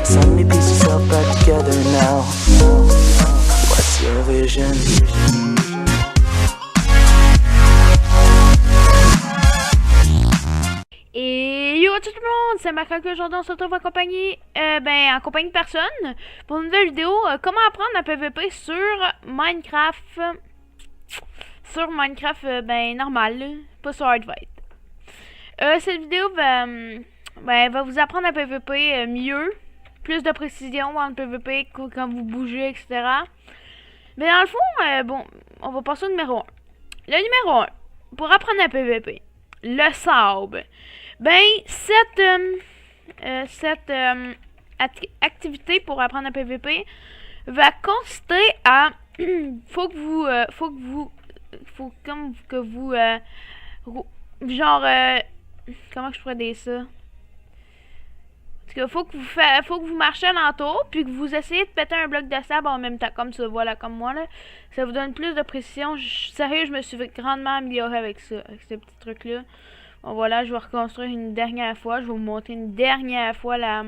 Send me piece yourself back together now. What's your vision? Et yo tout le monde, c'est Macaque que aujourd'hui on se retrouve en compagnie, en compagnie de personne pour une nouvelle vidéo, comment apprendre un PVP sur Minecraft, normal, là, pas sur Hardfight. Cette vidéo va vous apprendre un PVP mieux, plus de précision dans le PVP quand vous bougez, etc. Mais dans le fond, bon, on va passer au numéro 1. Le numéro 1, pour apprendre un PVP, le sable. Cette activité pour apprendre un PVP va consister à faut que vous comment que je pourrais dire ça? Parce que faut que vous marchiez alentour puis que vous essayez de péter un bloc de sable en même temps, comme ça, voilà, comme moi là. Ça vous donne plus de précision. Sérieux, je me suis grandement amélioré avec ça, avec ce petit truc là. Bon voilà, je vais reconstruire une dernière fois. Je vais vous montrer une dernière fois la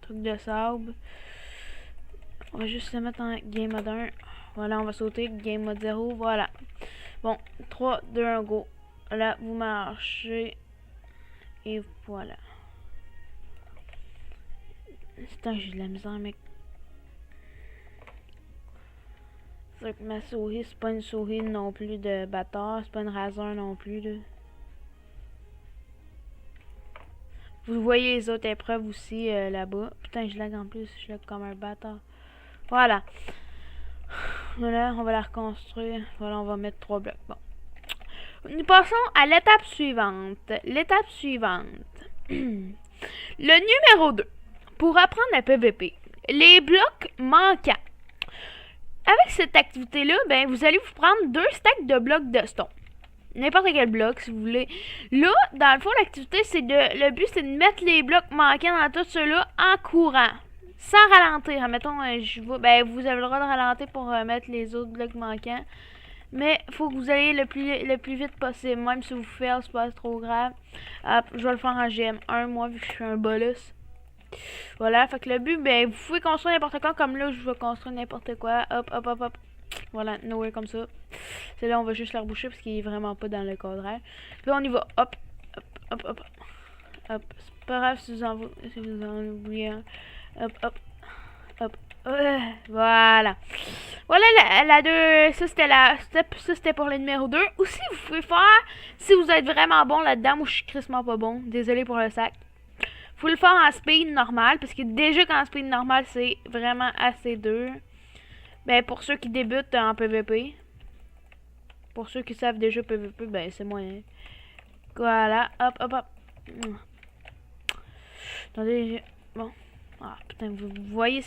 truc de sable. On va juste se mettre en game mode 1. Voilà, on va sauter game mode 0. Voilà. Bon, 3, 2, 1, go. Là, vous marchez. Et voilà. Putain, j'ai de la misère, mec. C'est vrai que ma souris, c'est pas une souris non plus de bâtard. C'est pas une Razer non plus, là. Vous voyez les autres épreuves aussi là-bas. Putain, je lag en plus. Je lag comme un bâtard. Voilà. Voilà, on va la reconstruire. Voilà, on va mettre 3 blocs. Bon. Nous passons à l'étape suivante. L'étape suivante. Le numéro 2. Pour apprendre la PVP. Les blocs manquants. Avec cette activité-là, vous allez vous prendre 2 stacks de blocs de stone. N'importe quel bloc, si vous voulez. Là, dans le fond, l'activité, le but, c'est de mettre les blocs manquants dans tout cela en courant. Sans ralentir. Mettons, vous avez le droit de ralentir pour mettre les autres blocs manquants. Mais il faut que vous ayez le plus vite possible. Même si vous faites, c'est pas trop grave. Hop, je vais le faire en GM1, moi, vu que je suis un bolus. Voilà, fait que le but, vous pouvez construire n'importe quoi. Comme là, je vais construire n'importe quoi. Hop, hop, hop, hop. Voilà, nowhere comme ça. C'est là, on va juste la reboucher parce qu'il est vraiment pas dans le cadrage. Puis on y va. Hop, hop, hop, hop. Hop, c'est pas grave si vous en oubliez un. Hop, hop, hop. Voilà. Voilà la 2. Ça, c'était pour le numéro 2. Aussi, vous pouvez faire, si vous êtes vraiment bon là-dedans. Moi, je suis crissement pas bon. Désolé pour le sac. Faut le faire en speed normal. Parce que déjà qu'en speed normal, c'est vraiment assez dur. Pour ceux qui débutent en PVP. Pour ceux qui savent déjà PVP, c'est moyen. Voilà. Hop, hop, hop. Attendez, bon. Ah, putain, vous voyez,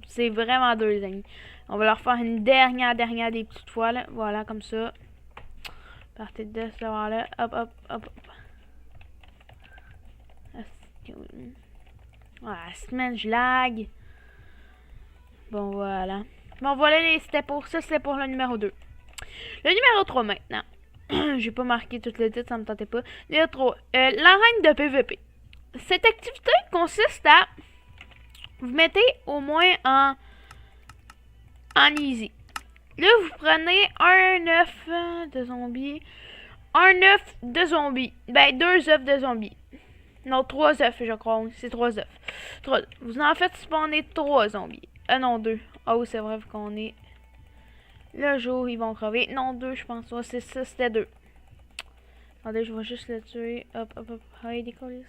c'est vraiment dur, les amis. On va leur faire une dernière des petites fois, là. Voilà, comme ça. Partez de ce là. Hop, hop, hop, hop. Ah, semaine, je lag. Bon, voilà. Bon, voilà, c'était pour le numéro 2. Le numéro 3 maintenant. J'ai pas marqué tout le titre, ça me tentait pas. Numéro 3. L'arène de PVP. Cette activité consiste à vous mettez au moins en easy. Là, vous prenez un œuf de zombie. Un œuf de zombie. 2 œufs de zombie. Non, 3 œufs, je crois. C'est 3 œufs. Vous en faites spawner 3 zombies. Ah non, 2. Ah oui, c'est vrai qu'on est... Le jour, ils vont crever. Non, 2, je pense. Ouais, c'est ça, c'était 2. Attendez, je vais juste le tuer. Hop, hop, hop. Hey, des colis.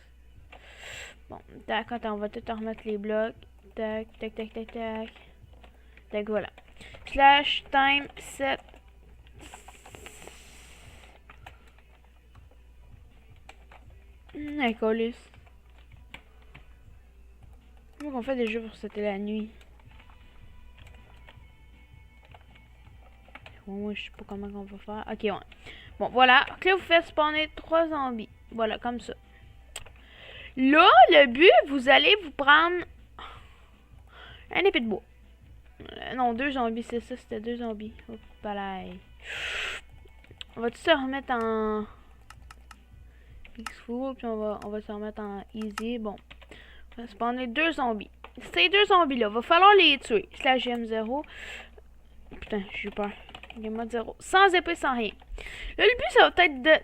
Bon, tac, attends, on va tout remettre les blocs. Tac, tac, tac, tac, tac. Tac, voilà. Slash time set. Hey, colis. Comment qu'on fait déjà pour c'était la nuit? Moi, je sais pas comment on va faire. Ok, ouais. Bon, voilà. Donc là, vous faites spawner 3 zombies. Voilà, comme ça. Là, le but, vous allez vous prendre un épée de bois. Non, 2 zombies, c'est ça, c'était 2 zombies. Hop, pareil. On va tout se remettre en X-Full, puis on va se remettre en Easy. Bon. Ça spawner 2 zombies. Ces 2 zombies-là, va falloir les tuer. Slash GM0. Putain, j'ai peur. Game mode 0. Sans épée, sans rien. Là, le but, ça va être de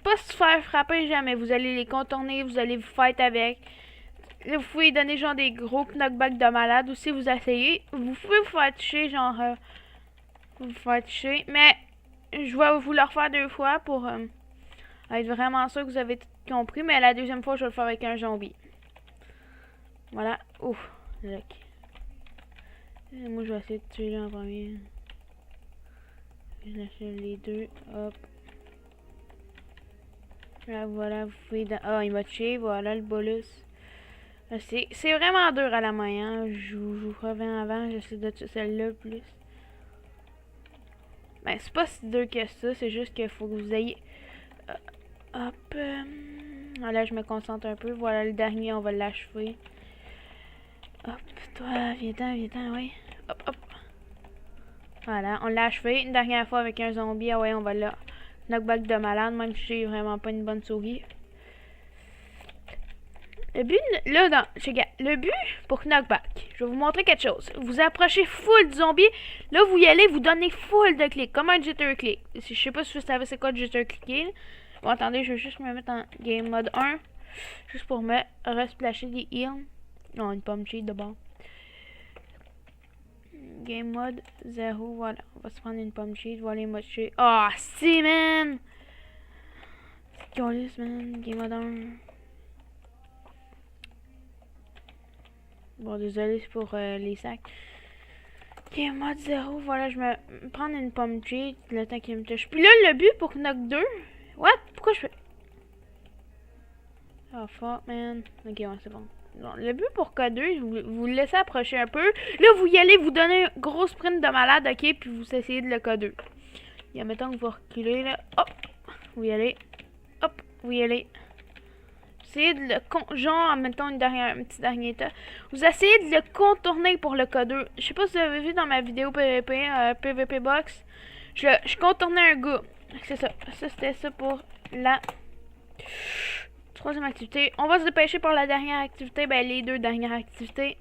pas se faire frapper jamais. Vous allez les contourner, vous allez vous fight avec. Là, vous pouvez donner genre des gros knockbacks de malade. Ou si vous essayez, vous pouvez vous faire toucher, genre... vous faire toucher. Mais, je vais vous le refaire 2 fois pour être vraiment sûr que vous avez tout compris. Mais la deuxième fois, je vais le faire avec un zombie. Voilà. Ouf. Look. Moi, je vais essayer de tuer lui en premier. Je lâche les deux. Hop. Là, voilà. Vous pouvez... Ah, il m'a tué. Voilà le bolus. C'est vraiment dur à la main. Hein. Je vous reviens avant. J'essaie de tuer celle-là plus. Ben, c'est pas si dur que ça. C'est juste qu'il faut que vous ayez... hop. Là, je me concentre un peu. Voilà le dernier. On va l'achever. Hop, toi, viens-t'en, oui. Hop, hop. Voilà, on l'a achevé une dernière fois avec un zombie. Ah ouais, on va là. Knockback de malade, même si j'ai vraiment pas une bonne souris. Le but, là, le but pour knockback, je vais vous montrer quelque chose. Vous approchez full du zombie. Là, vous y allez, vous donnez full de clics, comme un jitter click. Je sais pas si vous savez c'est quoi le jitter clicker. Bon, attendez, je vais juste me mettre en game mode 1. Juste pour me resplasher des heals. Non, une pomme cheat d'abord. Game mode 0, voilà. On va se prendre une pomme cheat, voilà les modes cheat. Ah, si, man! C'est man. Game mode 1. Bon, désolé pour les sacs. Game mode 0, voilà, je me prendre une pomme cheat, le temps qu'il me touche. Puis là, le but pour knock 2. What? Pourquoi je fais. Oh, fuck, man. Ok, ouais, c'est bon. Non, le but pour K2, vous le laissez approcher un peu. Là, vous y allez, vous donnez un gros sprint de malade, ok? Puis vous essayez de le K2. Et admettons que vous reculez, là. Hop! Vous y allez. Hop! Vous y allez. Essayez de le... Genre, admettons un petit dernier tas. Vous essayez de le contourner pour le K2. Je sais pas si vous avez vu dans ma vidéo PVP, PVP Box. Je contournais un gars. C'est ça. Ça, c'était ça pour la... troisième activité. On va se dépêcher pour la dernière activité. Ben, les 2 dernières activités.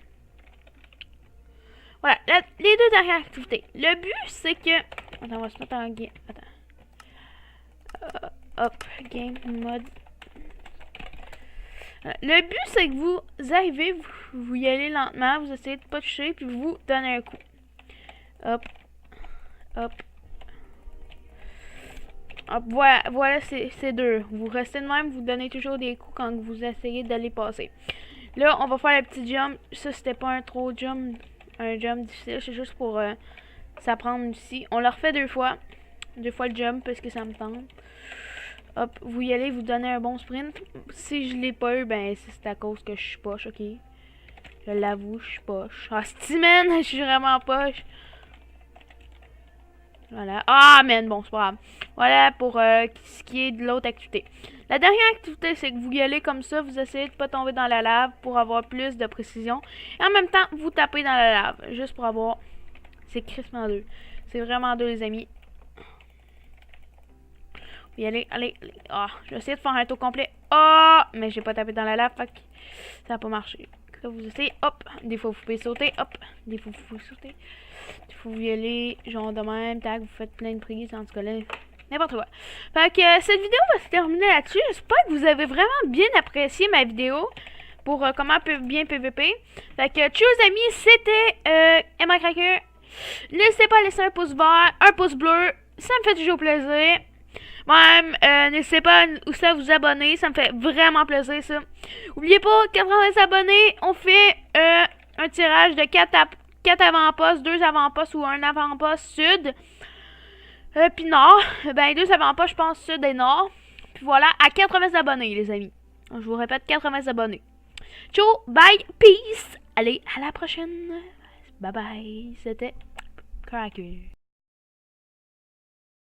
Voilà, les 2 dernières activités. Le but, c'est que... Attends, on va se mettre en game. Attends. Hop, game mode. Voilà. Le but, c'est que vous arrivez, vous y allez lentement, vous essayez de pas toucher, puis vous donnez un coup. Hop. Hop. Hop, voilà c'est dur. Vous restez de même, vous donnez toujours des coups quand vous essayez d'aller passer. Là, on va faire le petit jump. Ça, c'était pas un jump difficile. C'est juste pour s'apprendre ici. On le refait 2 fois. 2 fois le jump parce que ça me tente. Hop, vous y allez, vous donnez un bon sprint. Si je l'ai pas eu, ben c'est à cause que je suis poche, ok? Je l'avoue, je suis poche. Ah, man, je suis vraiment poche. Voilà. Ah, man, bon, c'est pas grave. Voilà pour ce qui est de l'autre activité. La dernière activité, c'est que vous y allez comme ça, vous essayez de pas tomber dans la lave pour avoir plus de précision. Et en même temps, vous tapez dans la lave, juste pour avoir... C'est crissement dur. C'est vraiment dur, les amis. Vous y allez, allez. Ah, je vais essayer de faire un tour complet. Ah, mais j'ai pas tapé dans la lave, fait que ça n'a pas marché. Là, vous essayez, hop. Des fois, vous pouvez sauter, hop. Des fois, vous pouvez sauter. Des fois, vous y allez, genre de même, tac, vous faites plein de prises, en tout cas, là, n'importe quoi. Fait que cette vidéo va se terminer là-dessus. J'espère que vous avez vraiment bien apprécié ma vidéo pour comment bien PVP. Fait que, tchou les amis, c'était Emma Cracker. N'hésitez pas à laisser un pouce vert, un pouce bleu. Ça me fait toujours plaisir. Même, n'hésitez pas aussi à vous abonner, ça me fait vraiment plaisir ça. N'oubliez pas, 80 abonnés, on fait un tirage de 4 avant-postes, 2 avant-postes ou un avant-poste sud. Puis nord, ben 2 avant-postes je pense sud et nord. Puis voilà, à 80 abonnés les amis. Je vous répète, 80 abonnés. Ciao, bye, peace. Allez, à la prochaine. Bye bye, c'était Cracker.